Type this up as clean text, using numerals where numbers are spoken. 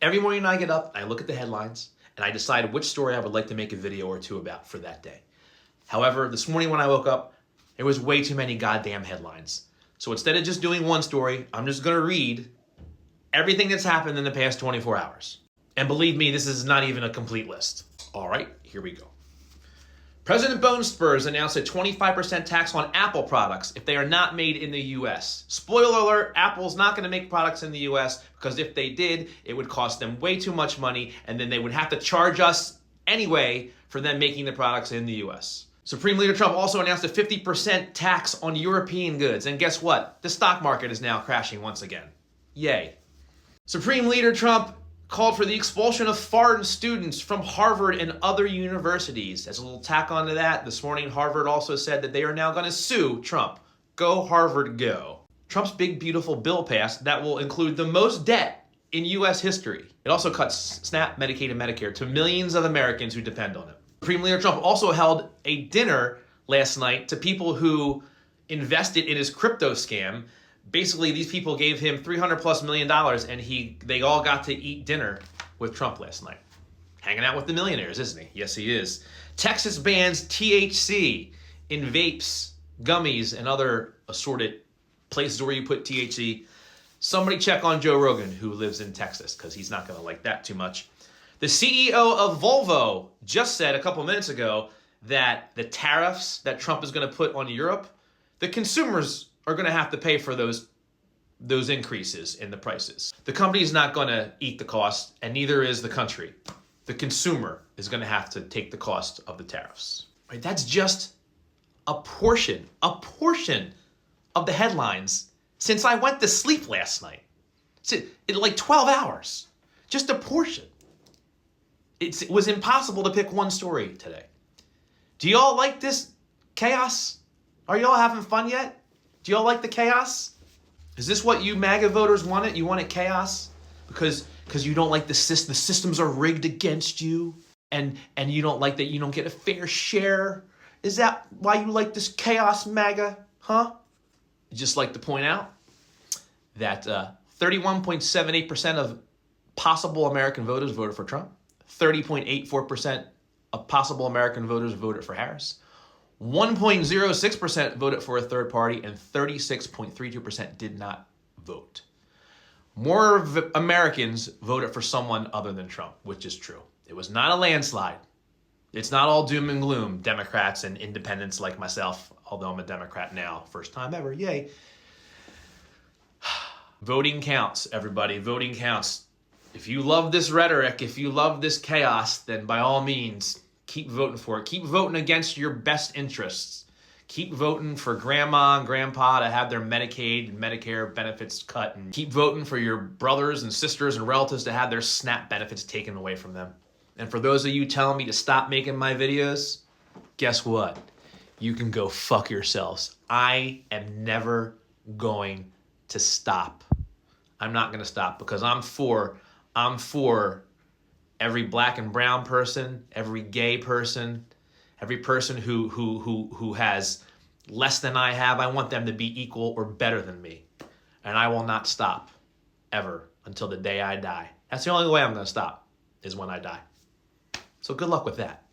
Every morning I get up, I look at the headlines, and I decide which story I would like to make a video or two about for that day. However, this morning when I woke up, there was way too many goddamn headlines. So instead of just doing one story, I'm just gonna read everything that's happened in the past 24 hours. And believe me, this is not even a complete list. All right, here we go. President Bone Spurs announced a 25% tax on Apple products if they are not made in the US. Spoiler alert, Apple's not gonna make products in the US because if they did, it would cost them way too much money and then they would have to charge us anyway for them making the products in the US. Supreme Leader Trump also announced a 50% tax on European goods. And guess what? The stock market is now crashing once again. Yay. Supreme Leader Trump called for the expulsion of foreign students from Harvard and other universities. As a little tack onto that, this morning Harvard also said that they are now going to sue Trump. Go Harvard, go. Trump's big beautiful bill passed that will include the most debt in US history. It also cuts SNAP, Medicaid, and Medicare to millions of Americans who depend on it. Supreme Leader Trump also held a dinner last night to people who invested in his crypto scam. Basically, these people gave him $300+ million and they all got to eat dinner with Trump last night. Hanging out with the millionaires, isn't he? Yes, he is. Texas bans THC in vapes, gummies, and other assorted places where you put THC. Somebody check on Joe Rogan, who lives in Texas, because he's not going to like that too much. The CEO of Volvo just said a couple minutes ago that the tariffs that Trump is going to put on Europe, the consumers are going to have to pay for those increases in the prices. The company is not going to eat the cost, and neither is the country. The consumer is going to have to take the cost of the tariffs. Right? That's just a portion of the headlines since I went to sleep last night. In like 12 hours. Just a portion. It was impossible to pick one story today. Do y'all like this chaos? Are y'all having fun yet? Do y'all like the chaos? Is this what you MAGA voters wanted? You wanted chaos? Because you don't like the systems are rigged against you and you don't like that you don't get a fair share? Is that why you like this chaos, MAGA? Huh? I'd just like to point out that 31.78% of possible American voters voted for Trump. 30.84% of possible American voters voted for Harris. 1.06% voted for a third party, and 36.32% did not vote. More Americans voted for someone other than Trump, which is true. It was not a landslide. It's not all doom and gloom, Democrats and independents like myself, although I'm a Democrat now, first time ever, yay. Voting counts, everybody, voting counts. If you love this rhetoric, if you love this chaos, then by all means, keep voting for it. Keep voting against your best interests. Keep voting for grandma and grandpa to have their Medicaid and Medicare benefits cut. And keep voting for your brothers and sisters and relatives to have their SNAP benefits taken away from them. And for those of you telling me to stop making my videos, guess what? You can go fuck yourselves. I am never going to stop. I'm not going to stop because I'm for every black and brown person, every gay person, every person who has less than I have. I want them to be equal or better than me. And I will not stop ever until the day I die. That's the only way I'm going to stop is when I die. So good luck with that.